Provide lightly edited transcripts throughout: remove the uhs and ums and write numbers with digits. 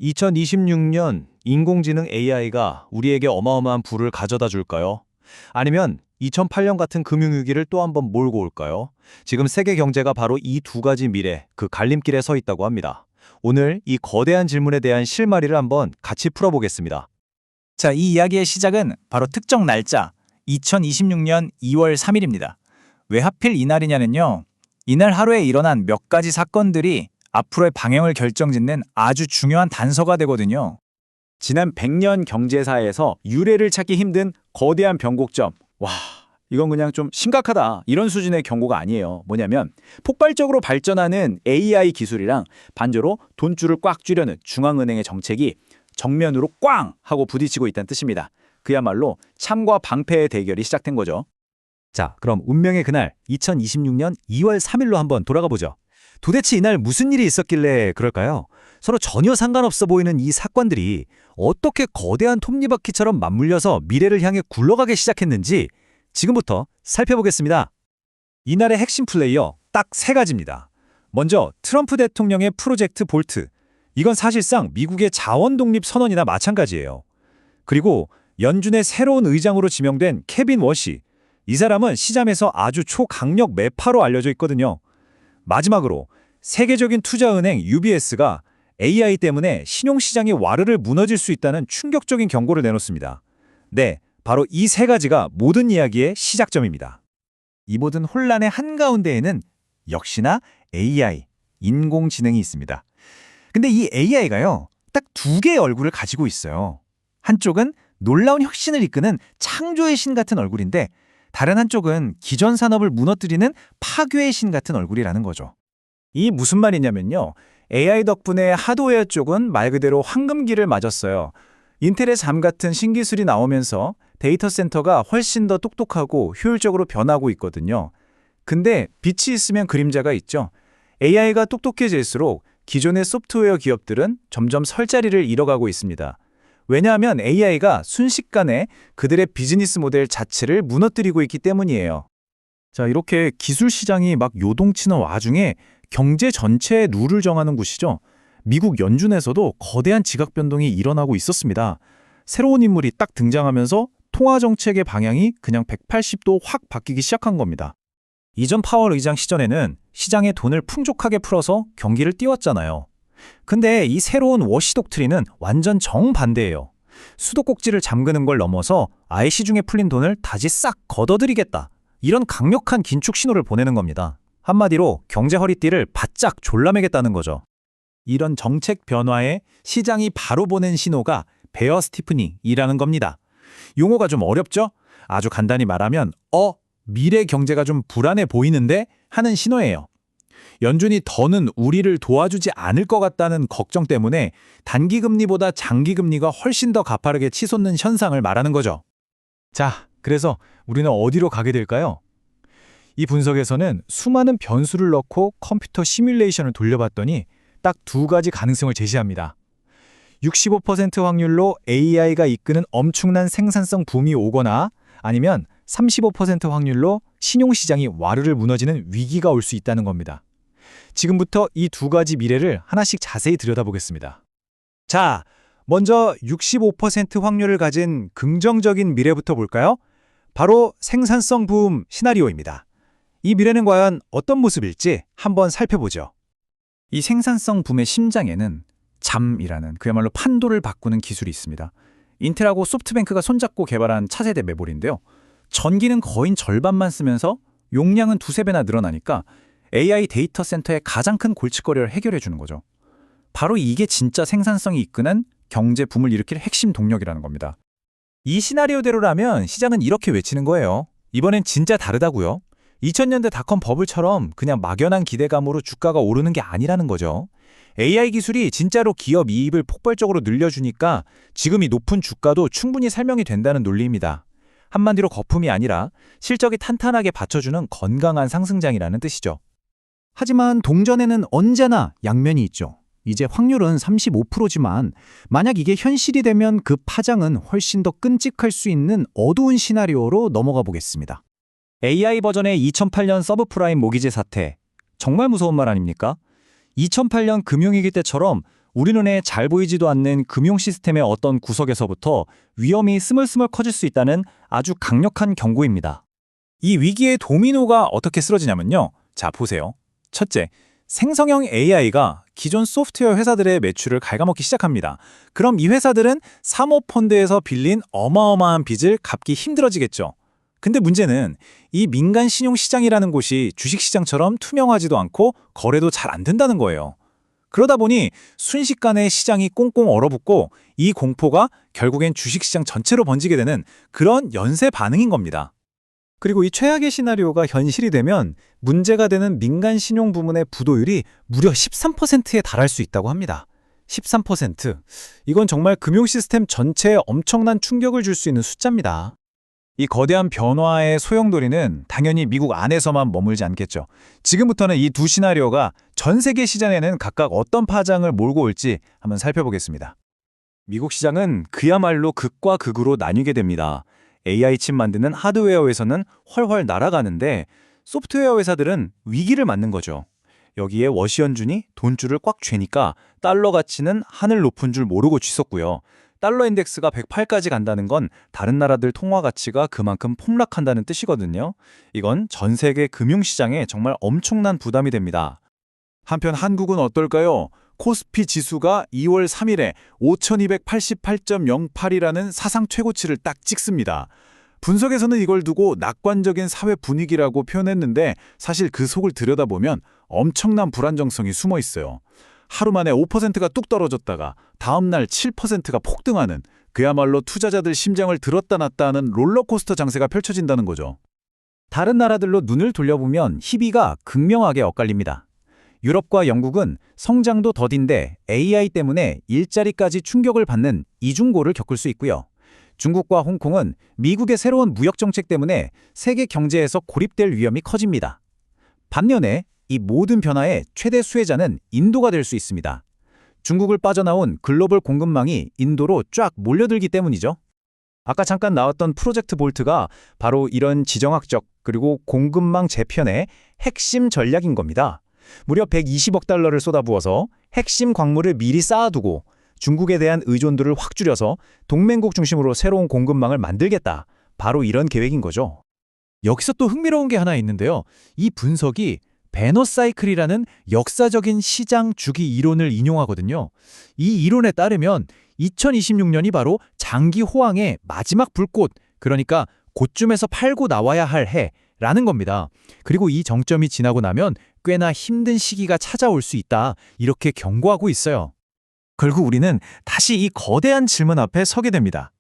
2026년 인공지능 AI가 우리에게 어마어마한 부를 가져다 줄까요? 아니면 2008년 같은 금융위기를 또 한 번 몰고 올까요? 지금 세계 경제가 바로 이 두 가지 미래, 그 갈림길에 서 있다고 합니다. 오늘 이 거대한 질문에 대한 실마리를 한번 같이 풀어보겠습니다. 자, 이 이야기의 시작은 바로 특정 날짜 2026년 2월 3일입니다. 왜 하필 이날이냐면요. 이날 하루에 일어난 몇 가지 사건들이 앞으로의 방향을 결정짓는 아주 중요한 단서가 되거든요. 지난 100년 경제사에서 유례를 찾기 힘든 거대한 변곡점. 와, 이건 그냥 좀 심각하다. 이런 수준의 경고가 아니에요. 뭐냐면 폭발적으로 발전하는 AI 기술이랑 반대로 돈줄을 꽉 쥐려는 중앙은행의 정책이 정면으로 꽝 하고 부딪히고 있다는 뜻입니다. 그야말로 참과 방패의 대결이 시작된 거죠. 자, 그럼 운명의 그날 2026년 2월 3일로 한번 돌아가 보죠. 도대체 이날 무슨 일이 있었길래 그럴까요? 서로 전혀 상관없어 보이는 이 사건들이 어떻게 거대한 톱니바퀴처럼 맞물려서 미래를 향해 굴러가기 시작했는지 지금부터 살펴보겠습니다. 이날의 핵심 플레이어 딱 세 가지입니다. 먼저 트럼프 대통령의 프로젝트 볼트. 이건 사실상 미국의 자원 독립 선언이나 마찬가지예요. 그리고 연준의 새로운 의장으로 지명된 케빈 워시. 이 사람은 시장에서 아주 초강력 매파로 알려져 있거든요. 마지막으로 세계적인 투자은행 UBS가 AI 때문에 신용시장이 와르르 무너질 수 있다는 충격적인 경고를 내놓습니다. 네, 바로 이 세 가지가 모든 이야기의 시작점입니다. 이 모든 혼란의 한가운데에는 역시나 AI, 인공지능이 있습니다. 근데 이 AI가요, 딱 두 개의 얼굴을 가지고 있어요. 한쪽은 놀라운 혁신을 이끄는 창조의 신 같은 얼굴인데 다른 한쪽은 기존 산업을 무너뜨리는 파괴의 신 같은 얼굴이라는 거죠. 이 무슨 말이냐면요. AI 덕분에 하드웨어 쪽은 말 그대로 황금기를 맞았어요. 인텔의 잠 같은 신기술이 나오면서 데이터 센터가 훨씬 더 똑똑하고 효율적으로 변하고 있거든요. 근데 빛이 있으면 그림자가 있죠. AI가 똑똑해질수록 기존의 소프트웨어 기업들은 점점 설 자리를 잃어가고 있습니다. 왜냐하면 AI가 순식간에 그들의 비즈니스 모델 자체를 무너뜨리고 있기 때문이에요. 자, 이렇게 기술 시장이 막 요동치는 와중에 경제 전체의 룰을 정하는 곳이죠. 미국 연준에서도 거대한 지각 변동이 일어나고 있었습니다. 새로운 인물이 딱 등장하면서 통화 정책의 방향이 그냥 180도 확 바뀌기 시작한 겁니다. 이전 파월 의장 시절에는 시장에 돈을 풍족하게 풀어서 경기를 띄웠잖아요. 근데 이 새로운 워시 독트린은 완전 정반대예요. 수도꼭지를 잠그는 걸 넘어서 아예 시중에 풀린 돈을 다시 싹 걷어들이겠다. 이런 강력한 긴축 신호를 보내는 겁니다. 한마디로 경제 허리띠를 바짝 졸라매겠다는 거죠. 이런 정책 변화에 시장이 바로 보낸 신호가 베어 스티프닝이라는 겁니다. 용어가 좀 어렵죠? 아주 간단히 말하면 미래 경제가 좀 불안해 보이는데 하는 신호예요. 연준이 더는 우리를 도와주지 않을 것 같다는 걱정 때문에 단기금리보다 장기금리가 훨씬 더 가파르게 치솟는 현상을 말하는 거죠. 자, 그래서 우리는 어디로 가게 될까요? 이 분석에서는 수많은 변수를 넣고 컴퓨터 시뮬레이션을 돌려봤더니 딱 두 가지 가능성을 제시합니다. 65% 확률로 AI가 이끄는 엄청난 생산성 붐이 오거나 아니면 35% 확률로 신용시장이 와르르 무너지는 위기가 올 수 있다는 겁니다. 지금부터 이 두 가지 미래를 하나씩 자세히 들여다보겠습니다. 자, 먼저 65% 확률을 가진 긍정적인 미래부터 볼까요? 바로 생산성 붐 시나리오입니다. 이 미래는 과연 어떤 모습일지 한번 살펴보죠. 이 생산성 붐의 심장에는 잠이라는 그야말로 판도를 바꾸는 기술이 있습니다. 인텔하고 소프트뱅크가 손잡고 개발한 차세대 메모리인데요. 전기는 거의 절반만 쓰면서 용량은 두세 배나 늘어나니까 AI 데이터 센터의 가장 큰 골칫거리를 해결해 주는 거죠. 바로 이게 진짜 생산성이 이끄는 경제 붐을 일으킬 핵심 동력이라는 겁니다. 이 시나리오대로라면 시장은 이렇게 외치는 거예요. 이번엔 진짜 다르다고요. 2000년대 닷컴 버블처럼 그냥 막연한 기대감으로 주가가 오르는 게 아니라는 거죠. AI 기술이 진짜로 기업 이익을 폭발적으로 늘려주니까 지금 이 높은 주가도 충분히 설명이 된다는 논리입니다. 한마디로 거품이 아니라 실적이 탄탄하게 받쳐주는 건강한 상승장이라는 뜻이죠. 하지만 동전에는 언제나 양면이 있죠. 이제 확률은 35%지만 만약 이게 현실이 되면 그 파장은 훨씬 더 끔찍할 수 있는 어두운 시나리오로 넘어가 보겠습니다. AI 버전의 2008년 서브프라임 모기지 사태. 정말 무서운 말 아닙니까? 2008년 금융위기 때처럼 우리 눈에 잘 보이지도 않는 금융 시스템의 어떤 구석에서부터 위험이 스물스물 커질 수 있다는 아주 강력한 경고입니다. 이 위기의 도미노가 어떻게 쓰러지냐면요. 자, 보세요. 첫째, 생성형 AI가 기존 소프트웨어 회사들의 매출을 갉아먹기 시작합니다. 그럼 이 회사들은 사모펀드에서 빌린 어마어마한 빚을 갚기 힘들어지겠죠. 근데 문제는 이 민간 신용시장이라는 곳이 주식시장처럼 투명하지도 않고 거래도 잘 안 된다는 거예요. 그러다 보니 순식간에 시장이 꽁꽁 얼어붙고 이 공포가 결국엔 주식시장 전체로 번지게 되는 그런 연쇄 반응인 겁니다. 그리고 이 최악의 시나리오가 현실이 되면 문제가 되는 민간 신용 부문의 부도율이 무려 13%에 달할 수 있다고 합니다. 13%. 이건 정말 금융 시스템 전체에 엄청난 충격을 줄 수 있는 숫자입니다. 이 거대한 변화의 소용돌이는 당연히 미국 안에서만 머물지 않겠죠. 지금부터는 이 두 시나리오가 전 세계 시장에는 각각 어떤 파장을 몰고 올지 한번 살펴보겠습니다. 미국 시장은 그야말로 극과 극으로 나뉘게 됩니다. AI 칩 만드는 하드웨어 회사는 훨훨 날아가는데 소프트웨어 회사들은 위기를 맞는 거죠. 여기에 워시연준이 돈줄을 꽉 쥐니까 달러 가치는 하늘 높은 줄 모르고 쥐었고요. 달러 인덱스가 108까지 간다는 건 다른 나라들 통화 가치가 그만큼 폭락한다는 뜻이거든요. 이건 전 세계 금융시장에 정말 엄청난 부담이 됩니다. 한편 한국은 어떨까요? 코스피 지수가 2월 3일에 5288.08이라는 사상 최고치를 딱 찍습니다. 분석에서는 이걸 두고 낙관적인 사회 분위기라고 표현했는데 사실 그 속을 들여다보면 엄청난 불안정성이 숨어 있어요. 하루 만에 5%가 뚝 떨어졌다가 다음 날 7%가 폭등하는 그야말로 투자자들 심장을 들었다 놨다 하는 롤러코스터 장세가 펼쳐진다는 거죠. 다른 나라들로 눈을 돌려보면 희비가 극명하게 엇갈립니다. 유럽과 영국은 성장도 더딘데 AI 때문에 일자리까지 충격을 받는 이중고를 겪을 수 있고요. 중국과 홍콩은 미국의 새로운 무역 정책 때문에 세계 경제에서 고립될 위험이 커집니다. 반면에 이 모든 변화의 최대 수혜자는 인도가 될 수 있습니다. 중국을 빠져나온 글로벌 공급망이 인도로 쫙 몰려들기 때문이죠. 아까 잠깐 나왔던 프로젝트 볼트가 바로 이런 지정학적 그리고 공급망 재편의 핵심 전략인 겁니다. 무려 120억 달러를 쏟아부어서 핵심 광물을 미리 쌓아두고 중국에 대한 의존도를 확 줄여서 동맹국 중심으로 새로운 공급망을 만들겠다. 바로 이런 계획인 거죠. 여기서 또 흥미로운 게 하나 있는데요. 이 분석이 배너 사이클이라는 역사적인 시장 주기 이론을 인용하거든요. 이 이론에 따르면 2026년이 바로 장기 호황의 마지막 불꽃, 그러니까 고쯤에서 팔고 나와야 할 해라는 겁니다. 그리고 이 정점이 지나고 나면 꽤나 힘든 시기가 찾아올 수 있다, 이렇게 경고하고 있어요. 결국 우리는 다시 이 거대한 질문 앞에 서게 됩니다.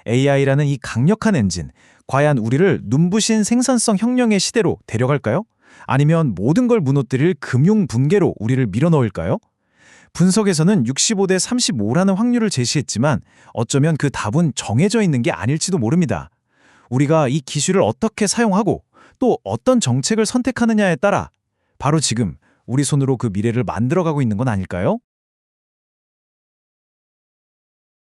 AI라는 이 강력한 엔진, 과연 우리를 눈부신 생산성 혁명의 시대로 데려갈까요? 아니면 모든 걸 무너뜨릴 금융 붕괴로 우리를 밀어넣을까요? 분석에서는 65대 35라는 확률을 제시했지만 어쩌면 그 답은 정해져 있는 게 아닐지도 모릅니다. 우리가 이 기술을 어떻게 사용하고 또 어떤 정책을 선택하느냐에 따라 바로 지금 우리 손으로 그 미래를 만들어가고 있는 건 아닐까요?